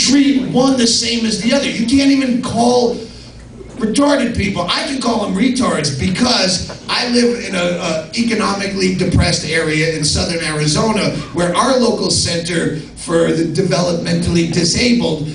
treat one the same as the other. You can't even call retarded people, I can call them retards because I live in a economically depressed area in southern Arizona where our local center for the developmentally disabled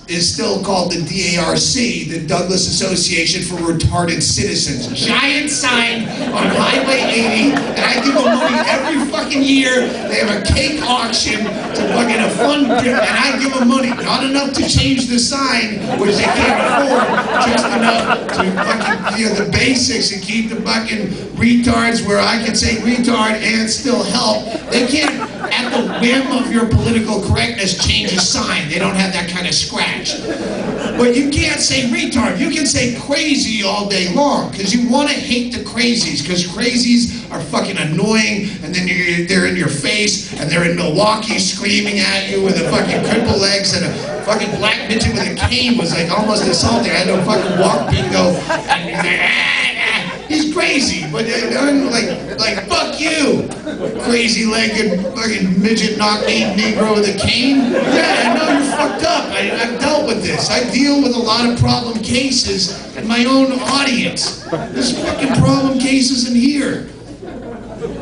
is still called the DARC, the Douglas Association for Retarded Citizens. Giant sign on Highway 80, and I give them money every fucking year. They have a cake auction to fucking a fund, and I give them money. Not enough to change the sign, which they can't afford, just enough to fucking, you know, the basics and keep the fucking retards where I can say retard and still help. They can't, at the whim of your political correctness, change a sign. They don't have that kind of scratch. But you can't say retard. You can say crazy all day long because you want to hate the crazies because crazies are fucking annoying and then they're in your face and they're in Milwaukee screaming at you with a fucking crippled legs and a fucking black midget with a cane was like almost assaulting. I had to fucking walk bingo and he's like, he's crazy, but I'm like fuck you, crazy-legged fucking midget knock-kneed Negro with a cane. Yeah, I know you're fucked up. I've dealt with this. I deal with a lot of problem cases in my own audience. There's fucking problem cases in here.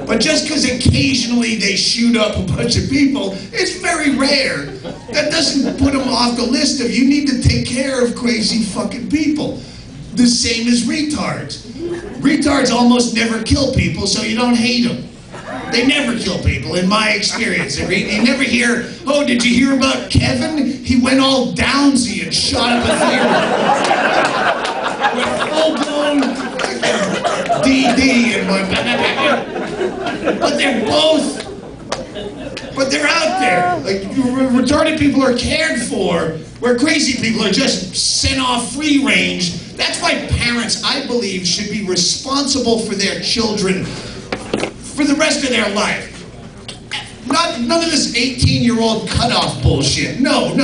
But just because occasionally they shoot up a bunch of people, it's very rare. That doesn't put them off the list of you need to take care of crazy fucking people. The same as retards. Retards almost never kill people, so you don't hate them. They never kill people, in my experience. You never hear, oh, did you hear about Kevin? He went all downsy and shot up a theater. With full-blown DD and what. But they're out there. Like, retarded people are cared for, where crazy people are just sent off free range. That's why parents, I believe, should be responsible for their children for the rest of their life. None of this 18-year-old cutoff bullshit. No.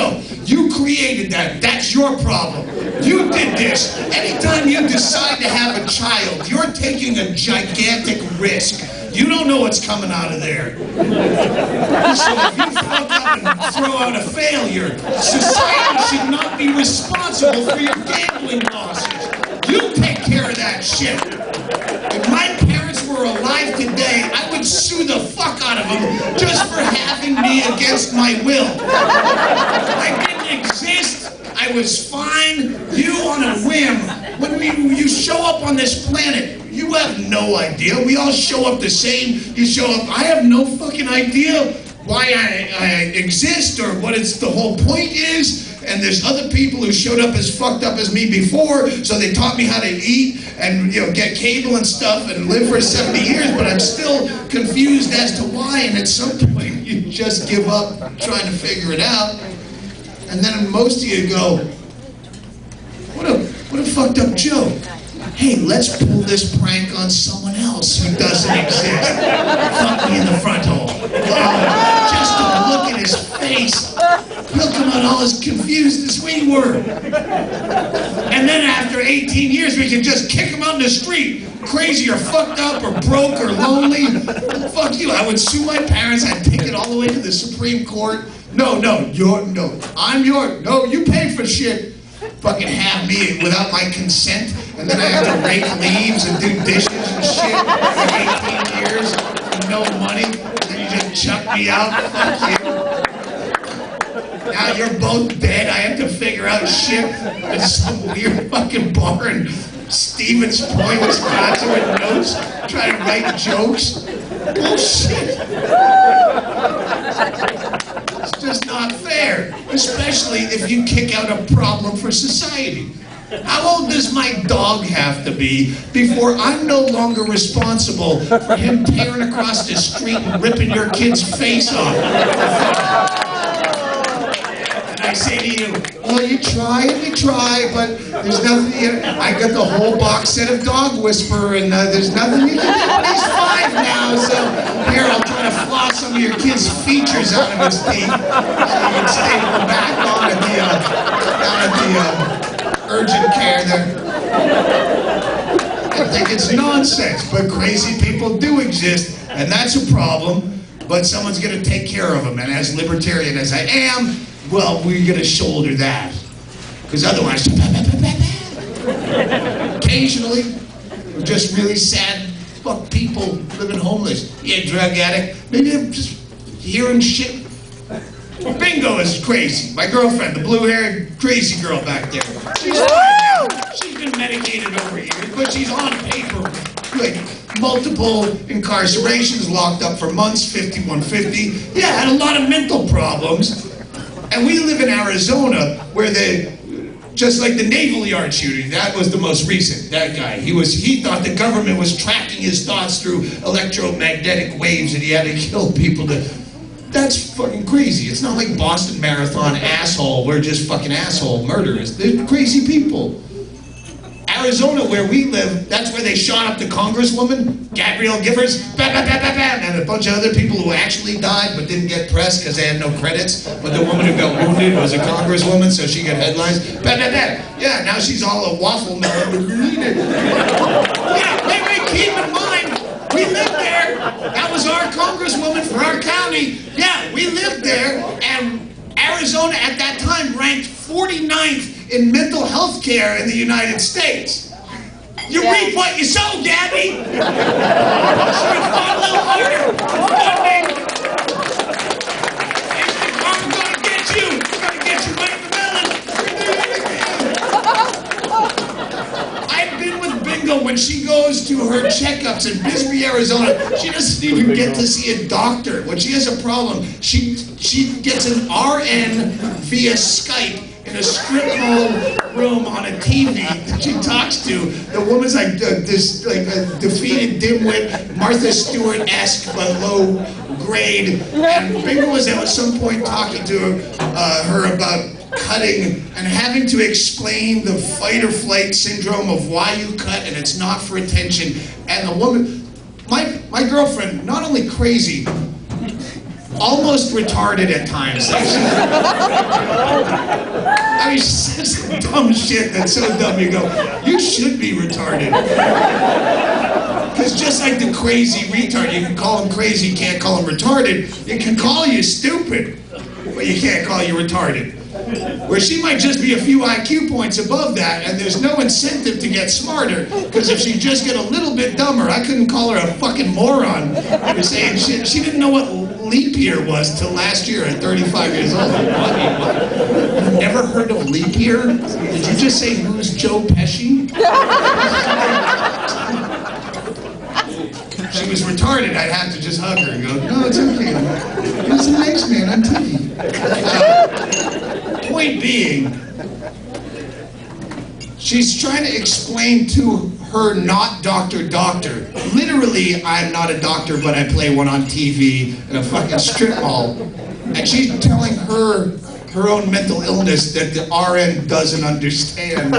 You created that. That's your problem. You did this. Anytime you decide to have a child, you're taking a gigantic risk. You don't know what's coming out of there. So if you fuck up and throw out a failure, society should not be responsible for your gambling losses. You take care of that shit. If my parents were alive today, I would sue the fuck out of them just for having me against my will. I didn't exist. I was fine. You on a whim. When you show up on this planet, you have no idea. We all show up the same. You show up. I have no fucking idea why I exist or what the whole point is. And there's other people who showed up as fucked up as me before, so they taught me how to eat and get cable and stuff and live for 70 years, but I'm still confused as to why. And at some point, you just give up trying to figure it out. And then most of you go, what a fucked up joke. Hey, let's pull this prank on someone else who doesn't exist. Fuck me in the front hole. Just to look at his face, he'll come out all as confused as we were. And then after 18 years, we can just kick him out in the street. Crazy or fucked up or broke or lonely. Fuck you. I would sue my parents. I'd take it all the way to the Supreme Court. No, I'm yours. No, you paid for shit. Fucking have me without my consent, and then I have to rake leaves and do dishes and shit for 18 years with no money, and then you just chuck me out. Fuck you. Now you're both dead. I have to figure out shit in some weird fucking bar in Stevens Point, Wisconsin with notes, trying to write jokes. Bullshit. It's just not fair, especially if you kick out a problem for society. How old does my dog have to be before I'm no longer responsible for him tearing across the street and ripping your kid's face off? And I say to you, well, you try, but there's nothing. I got the whole box set of Dog Whisperer, and there's nothing you can do. He's 5 now, so here, I'll try to floss some of your kid's features out of his teeth so you can stay back on at the urgent care there. I think it's nonsense, but crazy people do exist, and that's a problem, but someone's going to take care of them, and as libertarian as I am, well, we're gonna shoulder that. Because otherwise, occasionally, we're just really sad, fuck people living homeless. Yeah, drug addict. Maybe I'm just hearing shit. Bingo is crazy. My girlfriend, the blue-haired crazy girl back there. She's fine now. She's been medicated over years, but she's on paper. Like, multiple incarcerations, locked up for months, 5150. Yeah, had a lot of mental problems. And we live in Arizona, where just like the naval yard shooting, that was the most recent, that guy. He thought the government was tracking his thoughts through electromagnetic waves and he had to kill people That's fucking crazy. It's not like Boston Marathon asshole, we're just fucking asshole murderers. They're crazy people. Arizona, where we live, that's where they shot up the congresswoman, Gabrielle Giffords, and a bunch of other people who actually died but didn't get press because they had no credits. But the woman who got wounded was a congresswoman, so she got headlines. Yeah, now she's all a waffle melon. Yeah, wait, keep in mind, we lived there. That was our congresswoman for our county. Yeah, we lived there, and Arizona at that time ranked 49th in mental health care in the United States. You reap what you sow, Gabby! Should have fought a little harder. I'm gonna get you! I'm gonna get you right in the melon! I've been with Bingo when she goes to her checkups in Bisbee, Arizona. She doesn't even get to see a doctor. When she has a problem, she gets an RN via Skype in a strip mall room on a TV that she talks to. The woman's like this, like a defeated dimwit, Martha Stewart-esque but low grade. And Bingo was at some point talking to her about cutting and having to explain the fight or flight syndrome of why you cut and it's not for attention. And the woman, my girlfriend, not only crazy, almost retarded at times. I mean, she says some dumb shit that's so dumb you go, you should be retarded. Because just like the crazy retard, you can call him crazy, you can't call him retarded. You can call you stupid, but you can't call you retarded. Where she might just be a few IQ points above that, and there's no incentive to get smarter, because if she just get a little bit dumber, I couldn't call her a fucking moron for saying shit. She didn't know what leap year was till last year at 35 years old. What? You've never heard of leap year? Did you just say, who's Joe Pesci? She was retarded, I'd have to just hug her and go, no, it's okay. It's the next man on TV. Point being, she's trying to explain to her not doctor. Literally, I'm not a doctor, but I play one on TV in a fucking strip mall. And she's telling her own mental illness that the RN doesn't understand.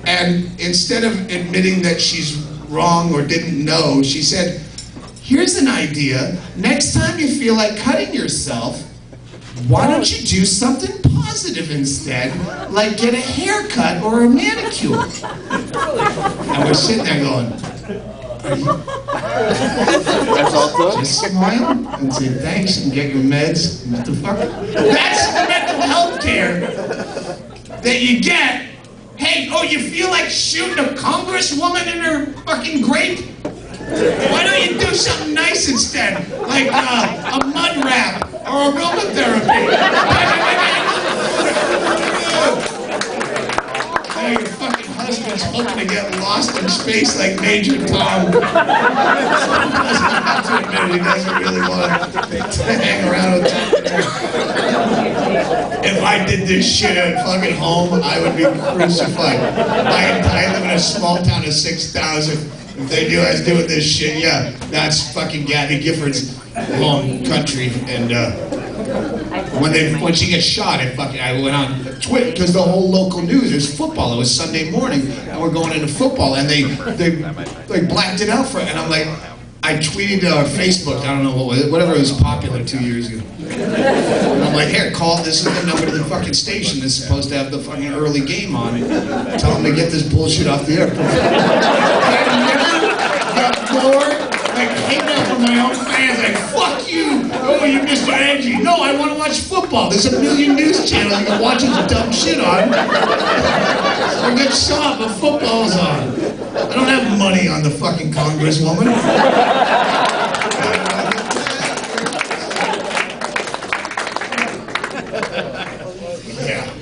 And instead of admitting that she's wrong or didn't know, she said, here's an idea. Next time you feel like cutting yourself, why don't you do something positive instead, like get a haircut or a manicure? And we're sitting there going, just smile and say thanks and get your meds. What the fuck? That's the mental health care that you get. Hey, oh, you feel like shooting a congresswoman in her fucking grape? Why don't you do something nice instead? Like a mud wrap or aromatherapy. Now your fucking husband's hoping to get lost in space like Major Tom. He doesn't have to admit it, he doesn't really want to hang around with Tom. If I did this shit at fucking home, I would be crucified. I live in a small town of 6,000. If they knew I was doing this shit, yeah, that's fucking Gabby Gifford's home country. And when she gets shot, I went on Twitter because the whole local news is football. It was Sunday morning, and we're going into football, and they blacked it out for it. And I'm like, I tweeted Facebook. I don't know whatever was popular 2 years ago. And I'm like, here, call. This is the number to the fucking station that's supposed to have the fucking early game on. Tell them to get this bullshit off the air. I never got more. I came down from my own fans like, fuck you! Oh, you Mr. Edgy. No, I want to watch football. There's a million news channels you can watch this dumb shit on. I get shot, but football's on. I don't have money on the fucking congresswoman.